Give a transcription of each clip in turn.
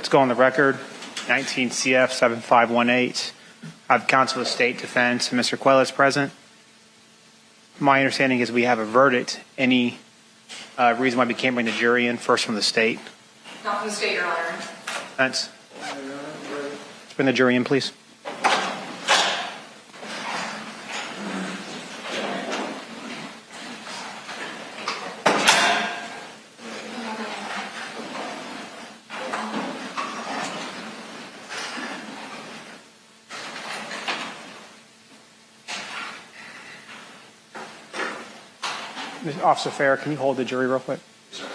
Let's go on the record. 19 CF 7518. I have counsel of the state defense. Mr. Quiles present. My understanding is we have a verdict. Any reason why we can't bring the jury in? First from the state. Not from the state, Your Honor. Defense. Let's bring the jury in, please. Officer Fair, can you hold the jury real quick? Sir.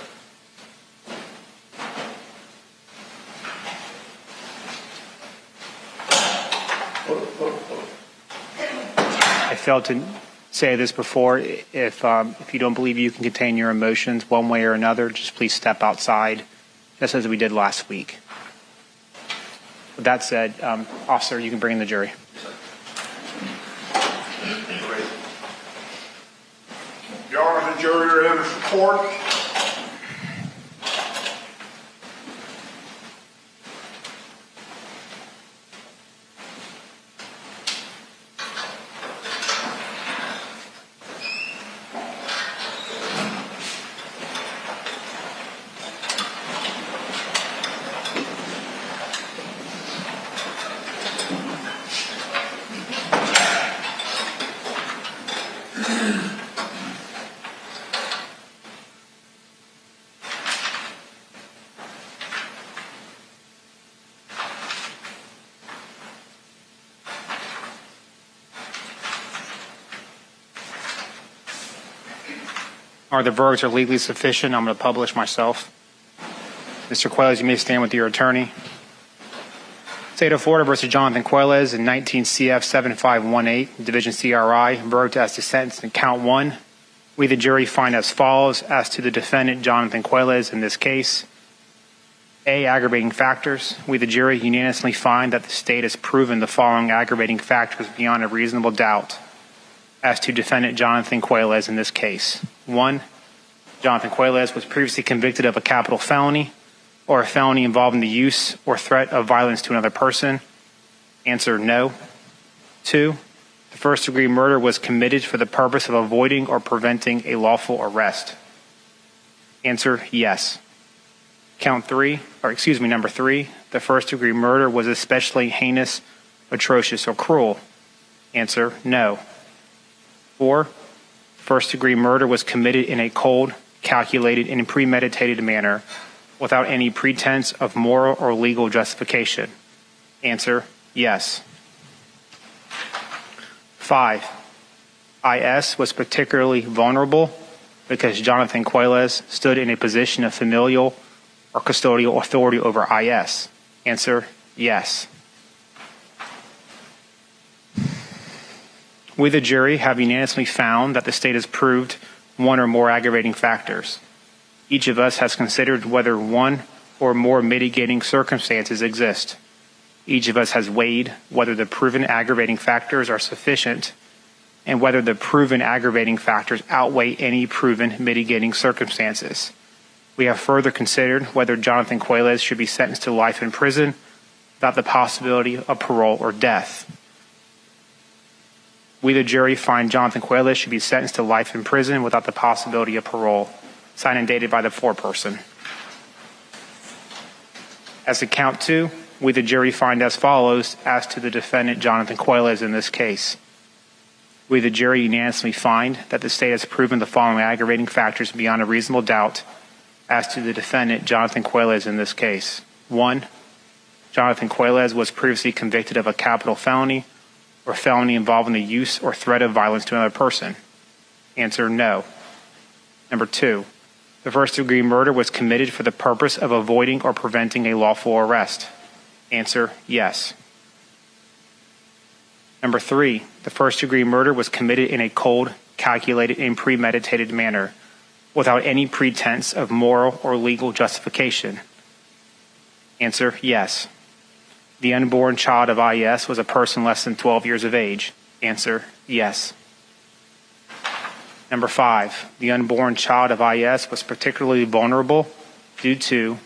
I failed to say this before. If you don't believe you can contain your emotions one way or another, just please step outside, just as we did last week. With that said, officer, you can bring in the jury. Your Honor, the jury are in the court. Are the verdicts are legally sufficient? I'm going to publish myself. Mr. Quiles, you may stand with your attorney. State of Florida versus Johnathan Quiles in 19 CF 7518, Division CRI, verdict as to sentence in count 1. We, the jury, find as follows as to the defendant, Johnathan Quiles, in this case. A, aggravating factors. We, the jury, unanimously find that the state has proven the following aggravating factors beyond a reasonable doubt as to defendant Johnathan Quiles in this case. 1, Johnathan Quiles was previously convicted of a capital felony or a felony involving the use or threat of violence to another person. Answer, no. 2, the first-degree murder was committed for the purpose of avoiding or preventing a lawful arrest. Answer, yes. Number 3, the first-degree murder was especially heinous, atrocious, or cruel. Answer, no. 4, first-degree murder was committed in a cold, calculated, and premeditated manner without any pretense of moral or legal justification. Answer, yes. 5, IS was particularly vulnerable because Johnathan Quiles stood in a position of familial or custodial authority over IS. Answer, yes. We, the jury, have unanimously found that the state has proved one or more aggravating factors. Each of us has considered whether one or more mitigating circumstances exist. Each of us has weighed whether the proven aggravating factors are sufficient and whether the proven aggravating factors outweigh any proven mitigating circumstances. We have further considered whether Johnathan Quiles should be sentenced to life in prison without the possibility of parole or death. We, the jury, find Johnathan Quiles should be sentenced to life in prison without the possibility of parole, signed and dated by the foreperson. As to count 2, we, the jury, find as follows as to the defendant, Johnathan Quiles, in this case. We, the jury, unanimously find that the state has proven the following aggravating factors beyond a reasonable doubt as to the defendant, Johnathan Quiles, in this case. 1, Johnathan Quiles was previously convicted of a capital felony or felony involving the use or threat of violence to another person. Answer, no. Number 2, the first-degree murder was committed for the purpose of avoiding or preventing a lawful arrest. Answer, yes. Number 3, the first-degree murder was committed in a cold, calculated, and premeditated manner without any pretense of moral or legal justification. Answer, yes. The unborn child of IS was a person less than 12 years of age. Answer, yes. Number 5, the unborn child of IS was particularly vulnerable due to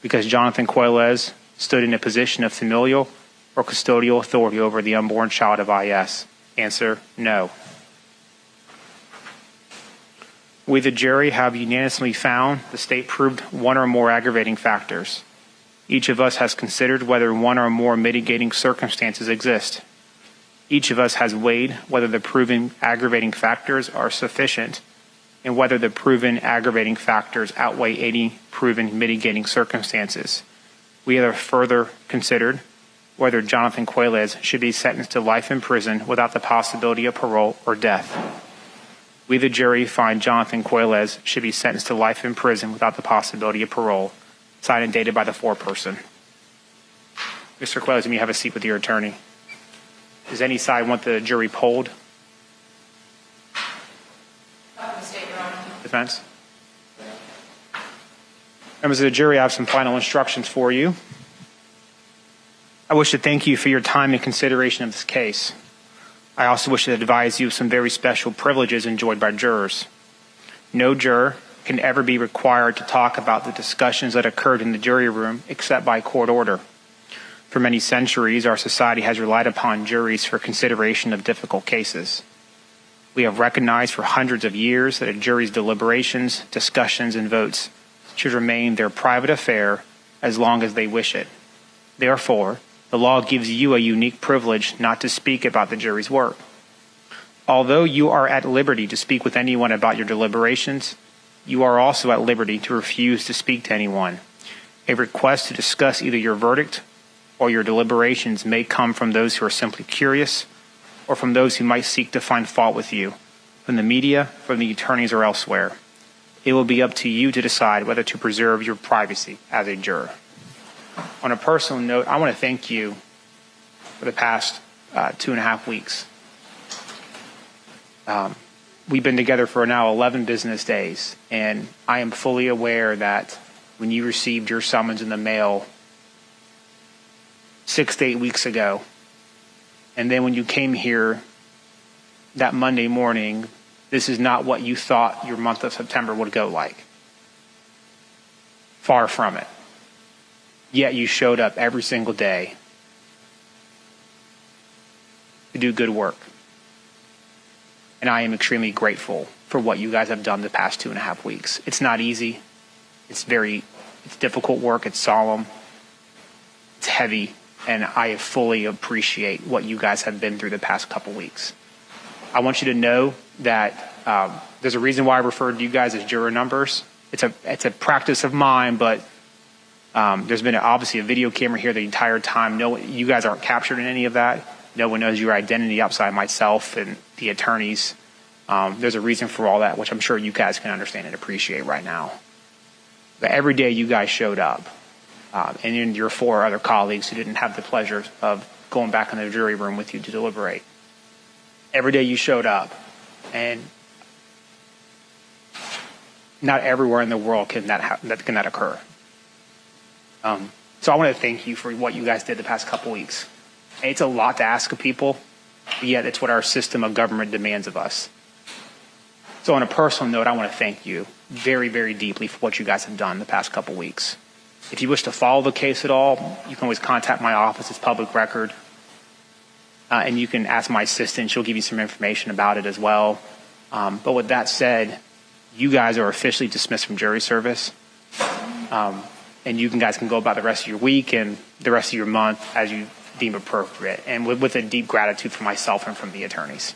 because Johnathan Quiles stood in a position of familial or custodial authority over the unborn child of IS? Answer, no. We, the jury, have unanimously found the state proved one or more aggravating factors. Each of us has considered whether one or more mitigating circumstances exist. Each of us has weighed whether the proven aggravating factors are sufficient and whether the proven aggravating factors outweigh any proven mitigating circumstances. We have further considered whether Johnathan Quiles should be sentenced to life in prison without the possibility of parole or death. We, the jury, find Johnathan Quiles should be sentenced to life in prison without the possibility of parole, signed and dated by the foreperson. Mr. Quiles, you may have a seat with your attorney. Does any side want the jury polled? Defense? Members of the jury, I have some final instructions for you. I wish to thank you for your time and consideration of this case. I also wish to advise you of some very special privileges enjoyed by jurors. No juror can ever be required to talk about the discussions that occurred in the jury room except by court order. For many centuries, our society has relied upon juries for consideration of difficult cases. We have recognized for hundreds of years that a jury's deliberations, discussions, and votes should remain their private affair as long as they wish it. Therefore, the law gives you a unique privilege not to speak about the jury's work. Although you are at liberty to speak with anyone about your deliberations, you are also at liberty to refuse to speak to anyone. A request to discuss either your verdict or your deliberations may come from those who are simply curious or from those who might seek to find fault with you, from the media, from the attorneys, or elsewhere. It will be up to you to decide whether to preserve your privacy as a juror. On a personal note, I want to thank you for the past 2.5 weeks. We've been together for now 11 business days, and I am fully aware that when you received your summons in the mail 6 to 8 weeks ago, and then when you came here that Monday morning, this is not what you thought your month of September would go like. Far from it. Yet you showed up every single day to do good work. And I am extremely grateful for what you guys have done the past 2.5 weeks. It's not easy. It's difficult work. It's solemn. It's heavy. And I fully appreciate what you guys have been through the past couple weeks. I want you to know that there's a reason why I referred to you guys as juror numbers. It's a practice of mine, but there's been obviously a video camera here the entire time. You guys aren't captured in any of that. No one knows your identity outside myself and the attorneys. There's a reason for all that, which I'm sure you guys can understand and appreciate right now. But every day you guys showed up, and then your 4 other colleagues who didn't have the pleasure of going back in the jury room with you to deliberate. Every day you showed up, and not everywhere in the world can that occur. So I want to thank you for what you guys did the past couple weeks. It's a lot to ask of people, but yet it's what our system of government demands of us. So on a personal note, I want to thank you very, very deeply for what you guys have done the past couple weeks. If you wish to follow the case at all, you can always contact my office. It's public record. And you can ask my assistant. She'll give you some information about it as well. But with that said, you guys are officially dismissed from jury service. And you guys can go about the rest of your week and the rest of your month as you deem appropriate, and with a deep gratitude from myself and from the attorneys.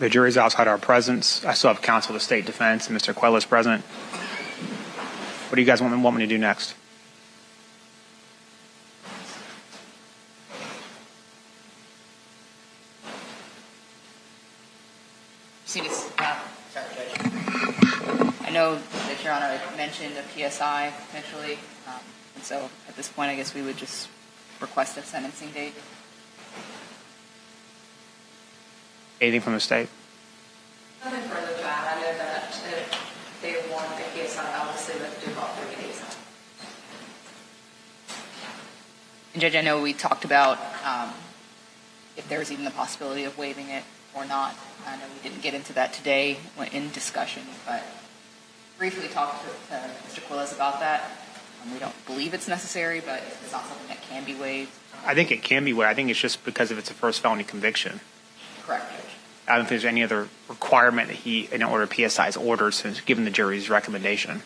The jury is outside our presence. I still have counsel of the State Defense and Mr. Quiles present. What do you guys want me to do next? Sorry, Judge. know that Your Honor had mentioned a PSI potentially, and so at this point, I guess we would just request a sentencing date. Anything from the state? Nothing further to add. I know that if they want a PSI, obviously they have to do about 30 days. And Judge, I know we talked about if there was even the possibility of waiving it or not. I know we didn't get into that today in discussion, but briefly talked to Mr. Quiles about that. We don't believe it's necessary, but it's not something that can be waived. I think it can be waived. I think it's just because of it's a first felony conviction. Correct, Judge. I don't think there's any other requirement that he, in order PSI's orders, since given the jury's recommendation.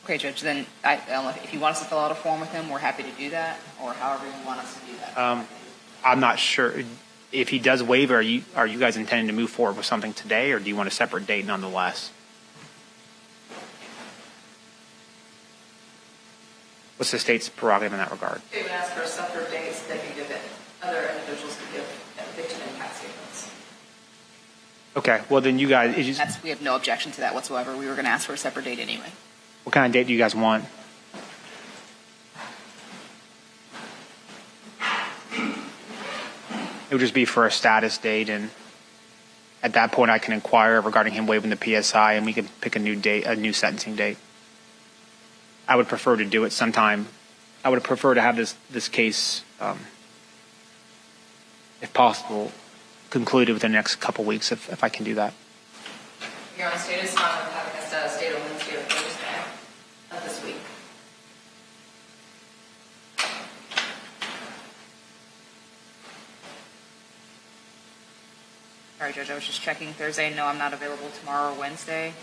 Okay, Judge, then I don't know if you want us to fill out a form with him, we're happy to do that, or however you want us to do that. I'm not sure. If he does waive, are you guys intending to move forward with something today, or do you want a separate date nonetheless? What's the state's prerogative in that regard? They would ask for a separate date so they can give it, other individuals to give victim impact statements. Okay, well then you guys, We have no objection to that whatsoever. We were going to ask for a separate date anyway. what kind of date do you guys want? It would just be for a status date, and at that point I can inquire regarding him waiving the PSI, and we can pick a new date, a new sentencing date. I would prefer to do it sometime. I would prefer to have this case, if possible, concluded within the next couple weeks, if I can do that. Your Honor, state is fine with having us state on Wednesday or Thursday of this week. Sorry, Judge, I was just checking Thursday. No, I'm not available tomorrow or Wednesday.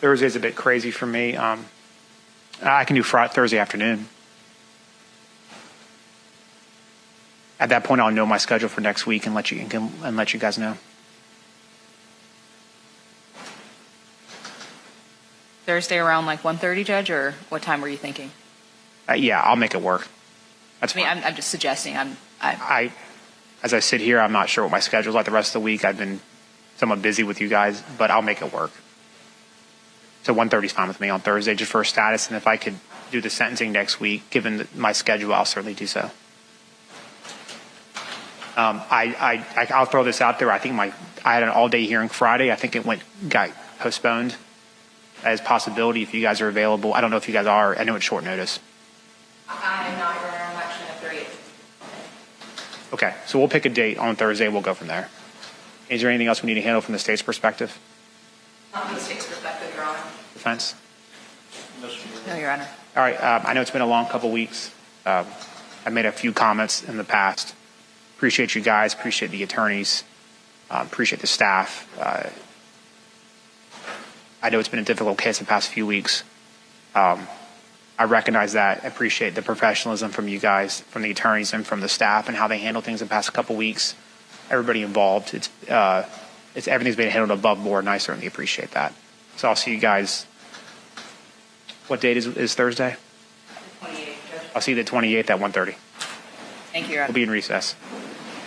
Thursday's a bit crazy for me. I can do Thursday afternoon. At that point, I'll know my schedule for next week and let you guys know. Thursday around like 1:30, Judge, or what time were you thinking? Yeah, I'll make it work. That's fine. I'm just suggesting. As I sit here, I'm not sure what my schedule is like the rest of the week. I've been somewhat busy with you guys, but I'll make it work. So 1:30 is fine with me on Thursday, just for a status. And if I could do the sentencing next week, given my schedule, I'll certainly do so. I'll throw this out there. I think I had an all-day hearing Friday. I think it got postponed as a possibility if you guys are available. I don't know if you guys are. I know it's short notice. I am not. I'm actually at 3. Okay, so we'll pick a date on Thursday. We'll go from there. Is there anything else we need to handle from the state's perspective? Not from the state's perspective, Your Honor. Defense? No, Your Honor. All right, I know it's been a long couple weeks. I made a few comments in the past. Appreciate you guys, appreciate the attorneys, appreciate the staff. I know it's been a difficult case the past few weeks. I recognize that. I appreciate the professionalism from you guys, from the attorneys and from the staff, and how they handled things the past couple weeks. Everybody involved. Everything's been handled above board, and I certainly appreciate that. So I'll see you guys. What date is Thursday? The 28th, Judge. I'll see you the 28th at 1:30. Thank you, Your Honor. We'll be in recess.